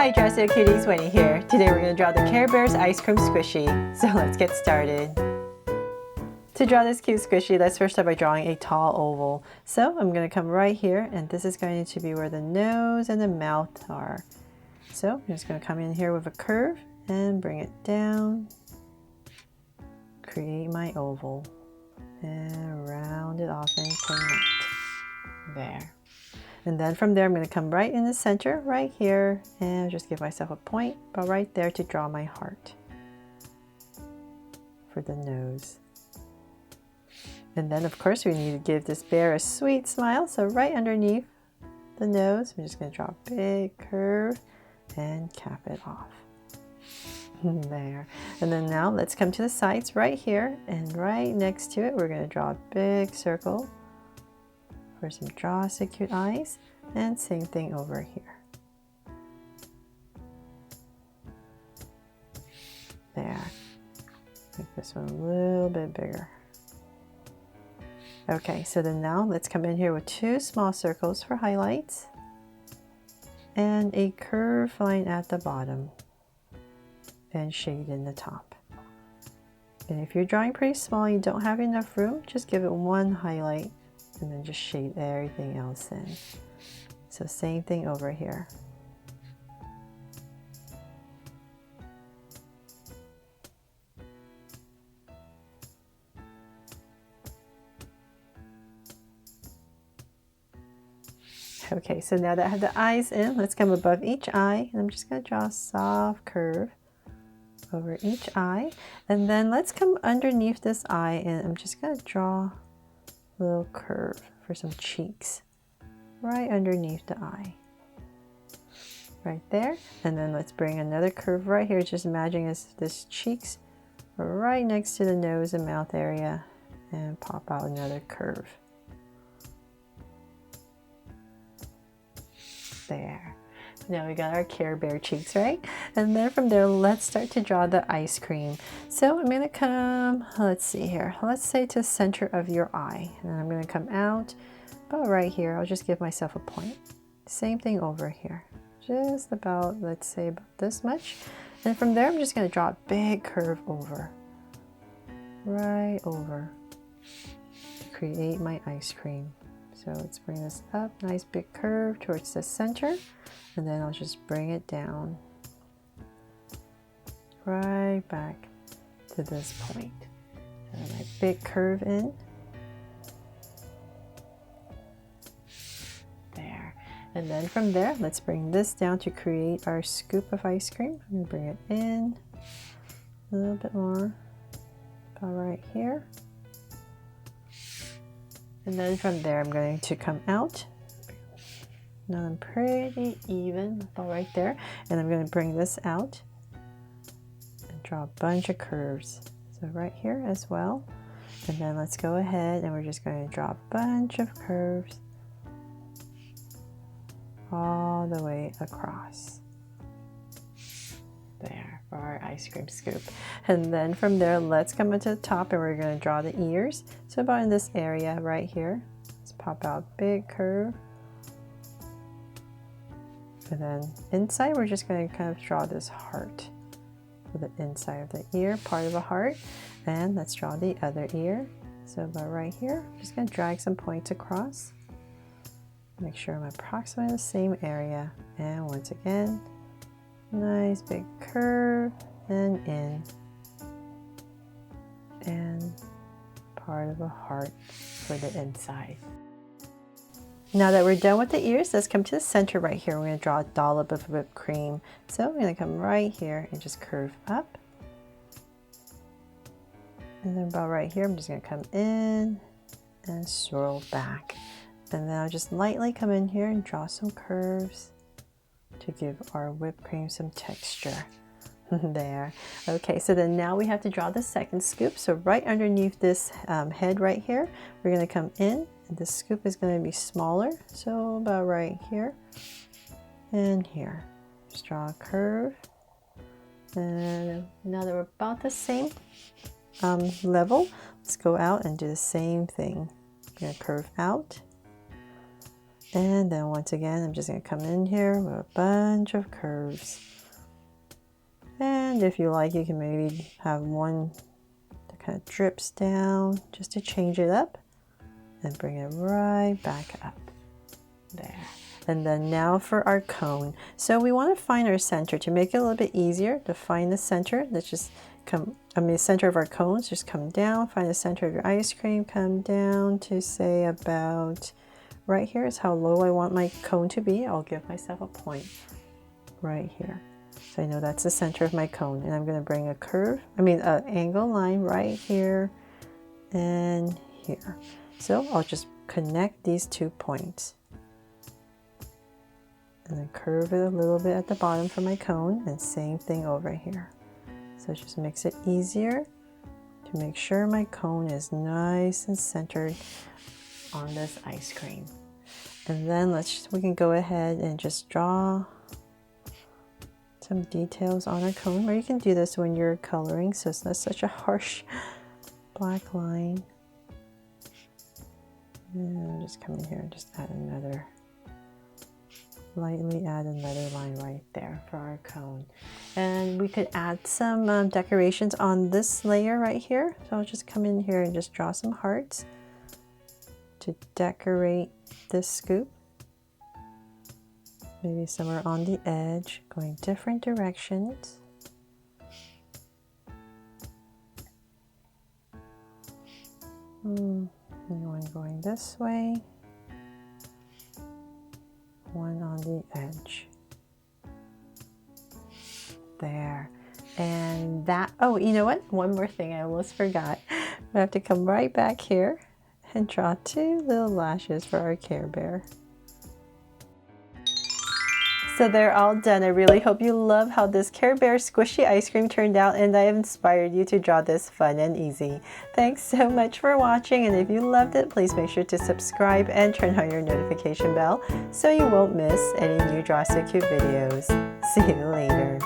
Hi Dressed Cuties, Winnie here. Today we're going to draw the Care Bears ice cream squishy. So let's get started. To draw this cute squishy, let's first start by drawing a tall oval. So I'm going to come right here, and this is going to be where the nose and the mouth are. So I'm just going to come in here with a curve and bring it down. Create my oval and round it off and connect. There. And then from there, I'm going to come right in the center, right here, and just give myself a point, but right there to draw my heart for the nose. And then, of course, we need to give this bear a sweet smile. So right underneath the nose, I'm just going to draw a big curve and cap it off. There. And then now let's come to the sides right here, and right next to it, we're going to draw a big circle for some draw so cute eyes, and same thing over here. There. Make this one a little bit bigger. Okay, so then now let's come in here with two small circles for highlights and a curved line at the bottom and shade in the top. And if you're drawing pretty small and you don't have enough room, just give it one highlight and then just shade everything else in. So same thing over here. Okay, so now that I have the eyes in, let's come above each eye, and I'm just going to draw a soft curve over each eye. And then let's come underneath this eye, and I'm just going to draw a little curve for some cheeks right underneath the eye. Right there. And then let's bring another curve right here, just imagining this cheeks right next to the nose and mouth area, and pop out another curve. There. Now we got our Care Bear cheeks, right? And then from there, let's start to draw the ice cream. So I'm going to come, let's see here, let's say to the center of your eye. And I'm going to come out about right here. I'll just give myself a point. Same thing over here. Just about, let's say about this much. And from there, I'm just going to draw a big curve over. Right over. To create my ice cream. So let's bring this up, nice big curve towards the center, and then I'll just bring it down right back to this point. And my big curve in. There. And then from there, let's bring this down to create our scoop of ice cream. I'm going to bring it in a little bit more, about right here. And then from there, I'm going to come out. Now I'm pretty even, about right there. And I'm going to bring this out and draw a bunch of curves. So right here as well. And then let's go ahead and we're just going to draw a bunch of curves all the way across. There, for our ice cream scoop. And then from there, let's come into the top and we're going to draw the ears. So about in this area right here, let's pop out a big curve. And then inside, we're just going to kind of draw this heart for the inside of the ear, part of a heart. And let's draw the other ear. So about right here, I'm just going to drag some points across. Make sure I'm approximately the same area. And once again, nice big curve and in, and part of a heart for the inside. Now that we're done with the ears, let's come to the center right here. We're going to draw a dollop of whipped cream. So I'm going to come right here and just curve up. And then about right here, I'm just going to come in and swirl back. And then I'll just lightly come in here and draw some curves to give our whipped cream some texture. There. Okay, so then now we have to draw the second scoop. So right underneath this head right here, we're going to come in, and the scoop is going to be smaller. So about right here and here. Just draw a curve. And now that we're about the same level, let's go out and do the same thing. I'm going to curve out And then once again, I'm just going to come in here with a bunch of curves. And if you like, you can maybe have one that kind of drips down just to change it up. And bring it right back up. There. And then now for our cone. So we want to find our center. To make it a little bit easier to find the center, let's just come, the center of our cones, just come down, find the center of your ice cream, come down to say about right here is how low I want my cone to be. I'll give myself a point right here. So I know that's the center of my cone. And I'm going to bring a curve, an angle line right here and here. So I'll just connect these 2 points. And then curve it a little bit at the bottom for my cone, and same thing over here. So it just makes it easier to make sure my cone is nice and centered on this ice cream. And then we can go ahead and just draw some details on our cone, or you can do this when you're coloring so it's not such a harsh black line. And I'll just come in here and just lightly add another line right there for our cone. And we could add some decorations on this layer right here. So I'll just come in here and just draw some hearts to decorate this scoop. Maybe somewhere on the edge, going different directions. And one going this way. One on the edge. There. And that, oh, you know what? One more thing I almost forgot. I have to come right back here and draw 2 little lashes for our Care Bear. So they're all done. I really hope you love how this Care Bear squishy ice cream turned out, and I have inspired you to draw this fun and easy. Thanks so much for watching, and if you loved it, please make sure to subscribe and turn on your notification bell so you won't miss any new Draw So Cute videos. See you later.